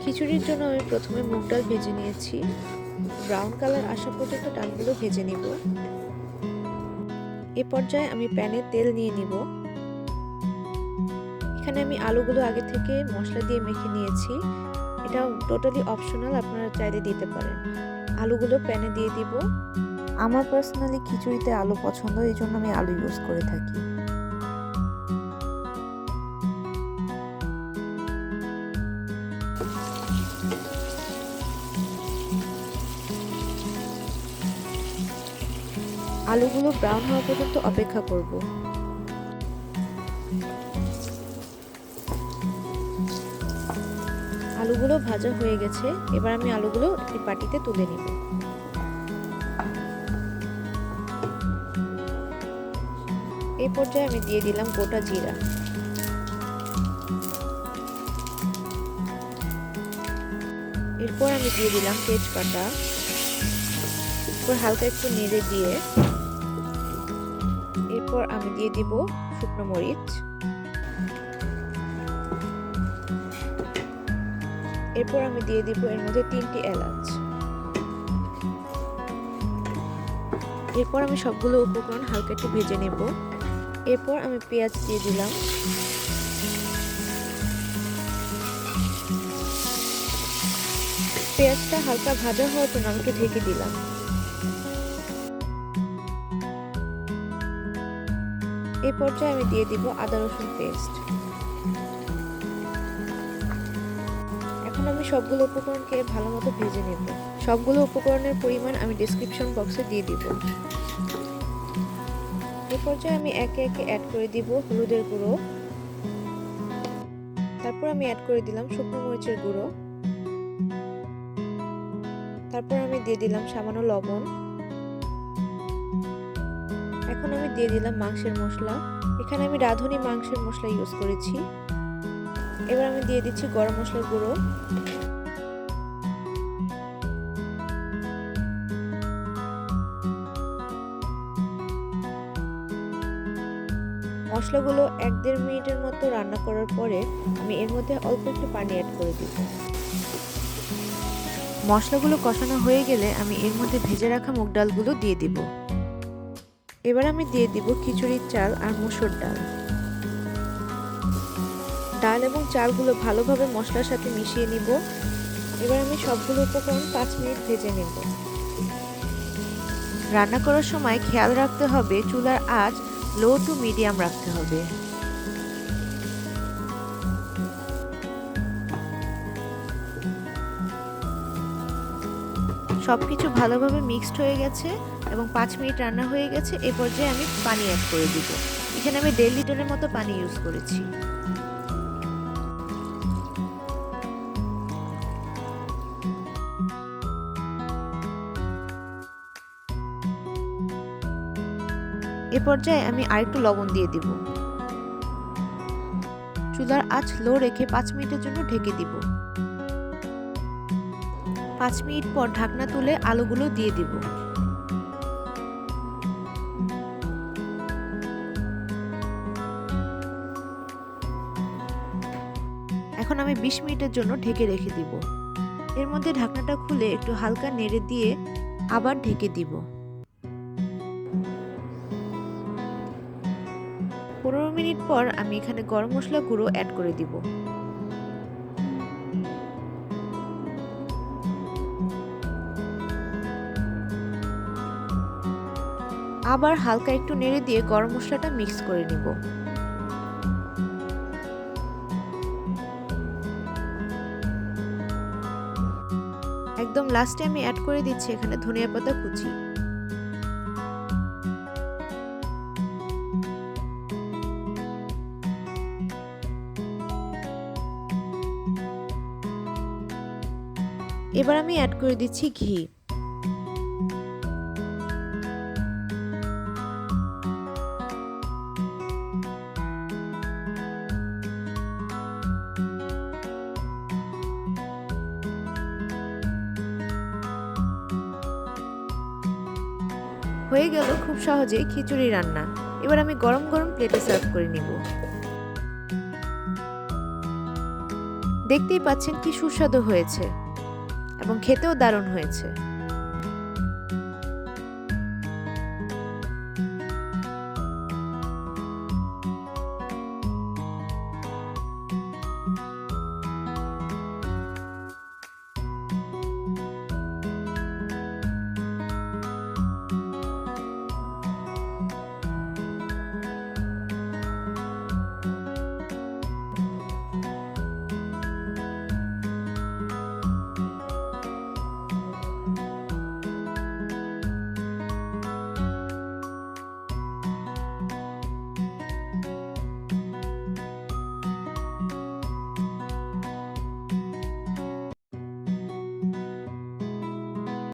খিচুড়ির জন্য আমি প্রথমে মুগ ডাল ভেজে নিয়েছি। ব্রাউন কালার আসা পর্যন্ত ডালগুলো ভেজে নিব। এ পর্যায়ে আমি প্যানে তেল নিয়ে নিব। এখানে আমি আলুগুলো আগে থেকে মশলা দিয়ে মেখে নিয়েছি। এটা টোটালি অপশনাল, আপনারা চাইলে দিতে পারেন। আলুগুলো প্যানে দিয়ে দিব। আমার পার্সোনালি খিচুড়িতে আলু পছন্দ, এই জন্য আমি আলু ইউজ করে থাকি। আলুগুলো ব্রাউন হওয়া পর্যন্ত অপেক্ষা করব। আলুগুলো ভাজা হয়ে গেছে, এবার আমি আলুগুলো একটি বাটিতে তুলে নিব। এই পর্যায়ে আমি দিয়ে দিলাম গোটা জিরা। এরপর আমি দিয়ে দিলাম তেজপাতা। এরপর হালকা একটু নেড়ে দিয়ে এরপর আমি দিয়ে দিব শুকনো মরিচ। এরপর আমি দিয়ে দিব এর মধ্যে 3টি এলাচ। এরপর আমি সবগুলো উপকরণ হালকা একটু ভেজে নেব। এরপর আমি পেঁয়াজ দিয়ে দিলাম। পেঁয়াজটা হালকা ভাজা হওয়ার জন্য আমি একটু ঢেকে দিলাম। এই পর্যায়ে আমি দিয়ে দিব আদা রসুন পেস্ট। এখন আমি সবগুলো উপকরণকে ভালো মতো ভেজে নেব। সবগুলো উপকরণের পরিমাণ আমি ডেসক্রিপশন বক্সে দিয়ে দিব। এই পর্যায়ে আমি একে একে অ্যাড করে দিব হলুদের গুঁড়ো। তারপর আমি অ্যাড করে দিলাম শুকনো মরিচের গুঁড়ো। তারপর আমি দিয়ে দিলাম সামান্য লবণ। এখন আমি দিয়ে দিলাম মাংসের মশলা। এখানে আমি রাঁধুনি মাংসের মশলা ইউজ করেছি। এবার আমি দিয়ে দিচ্ছি গরম মশলার গুঁড়ো। মশলাগুলো 1-1.5 মিনিটের মতো রান্না করার পরে আমি এর মধ্যে অল্প একটু পানি অ্যাড করে দিব। মশলাগুলো কষানো হয়ে গেলে আমি এর মধ্যে ভেজে রাখা মুগ ডালগুলো দিয়ে দিব। এবার আমি দিয়ে দিব খিচুড়ির চাল আর মসুর ডাল। ডাল এবং চালগুলো ভালোভাবে মশলার সাথে মিশিয়ে নিব। এবার আমি সবগুলো উপকরণ 5 মিনিট ভেজে নেব। রান্না করার সময় খেয়াল রাখতে হবে চুলার আঁচ লো টু মিডিয়াম রাখতে হবে। সবকিছু ভালোভাবে মিক্সড হয়ে গেছে এবং 5 মিনিট রান্না হয়ে গেছে। এই পর্যায়ে আমি পানি অ্যাড করে দিব। এখানে আমি 1.5 লিটারের মতো পানি ইউজ করেছি। এ পর্যায়ে আমি আরেকটু লবণ দিয়ে দিব। চুলার আঁচ লো রেখে 5 মিনিটের জন্য ঢেকে দিব। 5 মিনিট পর ঢাকনা তুলে আলুগুলো দিয়ে দিব। এখন আমি 20 মিনিটের জন্য ঢেকে রেখে দিব। এর মধ্যে ঢাকনাটা খুলে একটু হালকা নেড়ে দিয়ে আবার ঢেকে দিব। 15 মিনিট পর আমি এখানে গরম মশলা গুঁড়ো অ্যাড করে দিব। আবার হালকা একটু নেড়ে দিয়ে গরম মশলাটা মিক্স করে নিব। একদম লাস্টে আমি অ্যাড করে দিচ্ছি এখানে ধনিয়া পাতা কুচি। এবার আমি অ্যাড করে দিচ্ছি ঘি। হয়ে গেল খুব সহজেই খিচুড়ি রান্না। এবার আমি গরম গরম প্লেটে সার্ভ করে নিব। দেখতেই পাচ্ছেন কি সুস্বাদু হয়েছে এবং খেতেও দারুণ হয়েছে।